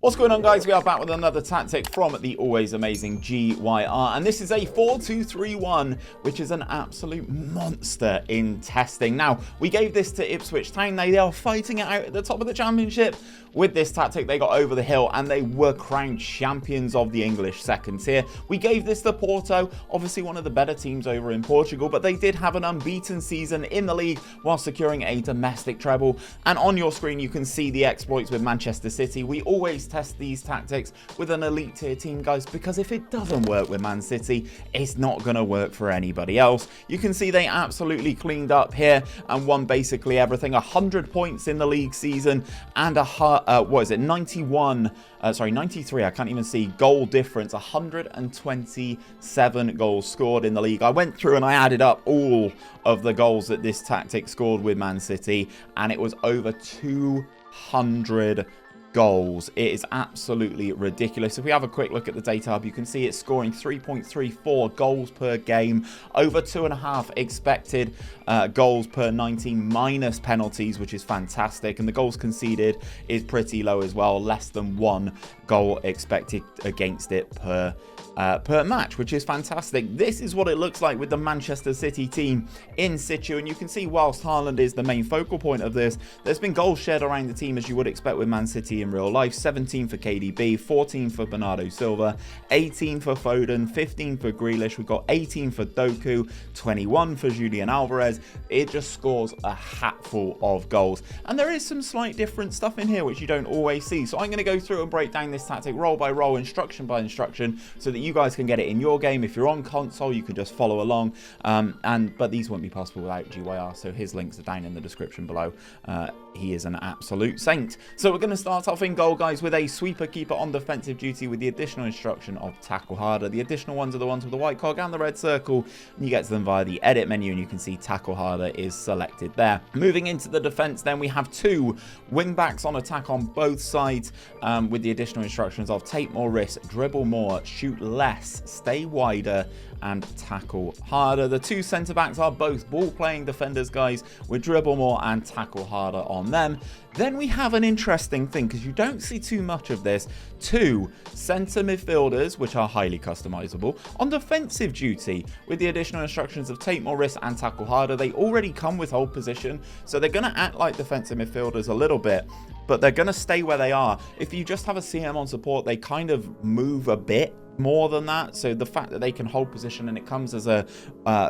What's going on, guys? We are back with another tactic from the always amazing GYR, and this is a 4-2-3-1, which is an absolute monster in testing. Now, we gave this to Ipswich Town. They are fighting it out at the top of the championship. With this tactic, they got over the hill and they were crowned champions of the English second tier. We gave this to Porto, obviously one of the better teams over in Portugal, but they did have an unbeaten season in the league while securing a domestic treble. And on your screen, you can see the exploits with Manchester City. We always test these tactics with an elite tier team, guys, because if it doesn't work with Man City, it's not going to work for anybody else. You can see they absolutely cleaned up here and won basically everything. 100 points in the league season and a 93, I can't even see, goal difference. 127 goals scored in the league. I went through and I added up all of the goals that this tactic scored with Man City, and it was over 200 goals. It is absolutely ridiculous. If we have a quick look at the data hub, you can see it's scoring 3.34 goals per game, over 2.5 expected goals per 90 minus penalties, which is fantastic. And the goals conceded is pretty low as well, less than 1 goal expected against it per match, which is fantastic. This is what it looks like with the Manchester City team in situ, and you can see whilst Haaland is the main focal point of this, there's been goals shared around the team as you would expect with Man City in real life. 17 for KDB, 14 for Bernardo Silva, 18 for Foden, 15 for Grealish. We've got 18 for Doku, 21 for Julian Alvarez. It just scores a hatful of goals, and there is some slight different stuff in here which you don't always see. So I'm going to go through and break down this tactic role by role, instruction by instruction, so that you guys can get it in your game. If you're on console, you can just follow along, but these wouldn't be possible without GYR, so his links are down in the description below. He is an absolute saint. So we're going to start off in goal, guys, with a sweeper keeper on defensive duty with the additional instruction of tackle harder. The additional ones are the ones with the white cog and the red circle, and you get to them via the edit menu, and you can see tackle harder is selected there. Moving into the defense, then we have 2 wing backs on attack on both sides, with the additional instructions of take more risks, dribble more, shoot less, stay wider, and tackle harder. The 2 centre backs are both ball playing defenders, guys, with dribble more and tackle harder on them. Then we have an interesting thing, because you don't see too much of this. 2 centre midfielders, which are highly customizable, on defensive duty with the additional instructions of take more risks and tackle harder. They already come with hold position, so they're going to act like defensive midfielders a little bit, but they're going to stay where they are. If you just have a CM on support, they kind of move a bit more than that, so the fact that they can hold position and it comes as a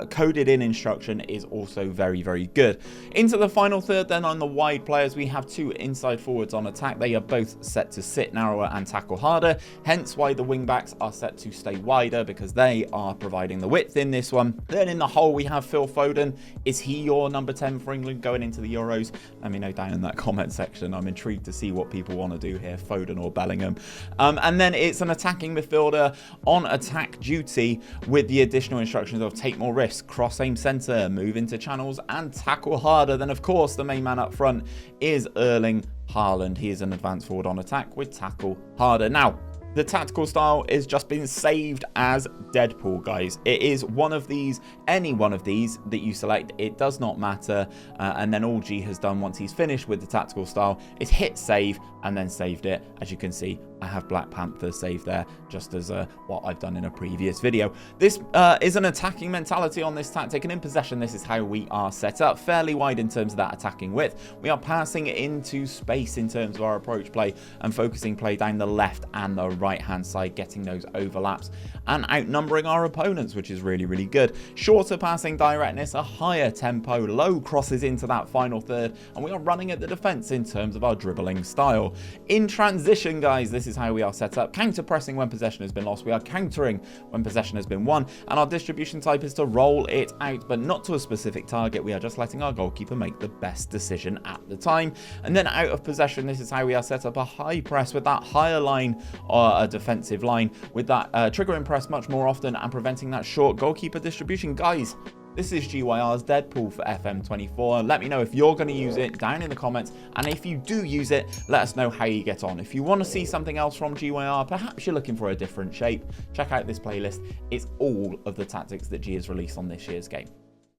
coded in instruction is also very, very good. Into the final third then, on the wide players, we have 2 inside forwards on attack. They are both set to sit narrower and tackle harder, hence why the wing backs are set to stay wider, because they are providing the width in this one. Then in the hole we have Phil Foden. Is he your number 10 for England going into the Euros? Let me know down in that comment section. I'm intrigued to see what people want to do here, Foden or Bellingham. And then it's an attacking midfielder on attack duty with the additional instructions of take more risks, cross aim centre, move into channels, and tackle harder. Then of course the main man up front is _𝘼𝙗𝙤𝙪. He is an advanced forward on attack with tackle harder. Now, the tactical style is just been saved as Deadpool, guys. It is one of these, any one of these that you select, it does not matter. And then all G has done once he's finished with the tactical style is hit save and then saved it. As you can see, I have Black Panther saved there, just as what I've done in a previous video. This is an attacking mentality on this tactic, and in possession, this is how we are set up. Fairly wide in terms of that attacking width. We are passing into space in terms of our approach play and focusing play down the left and the right-hand side, getting those overlaps and outnumbering our opponents, which is really, really good. Shorter passing directness, a higher tempo, low crosses into that final third, and we are running at the defense in terms of our dribbling style. In transition, guys, this is how we are set up. Counter pressing when possession has been lost. We are countering when possession has been won, and our distribution type is to roll it out, but not to a specific target. We are just letting our goalkeeper make the best decision at the time. And then out of possession, this is how we are set up. A high press with that higher line, or a defensive line, with that triggering press much more often and preventing that short goalkeeper distribution. Guys, this is GYR's Deadpool for FM24. Let me know if you're going to use it down in the comments, and if you do use it, let us know how you get on. If you want to see something else from GYR, perhaps you're looking for a different shape, check out this playlist. It's all of the tactics that G has released on this year's game.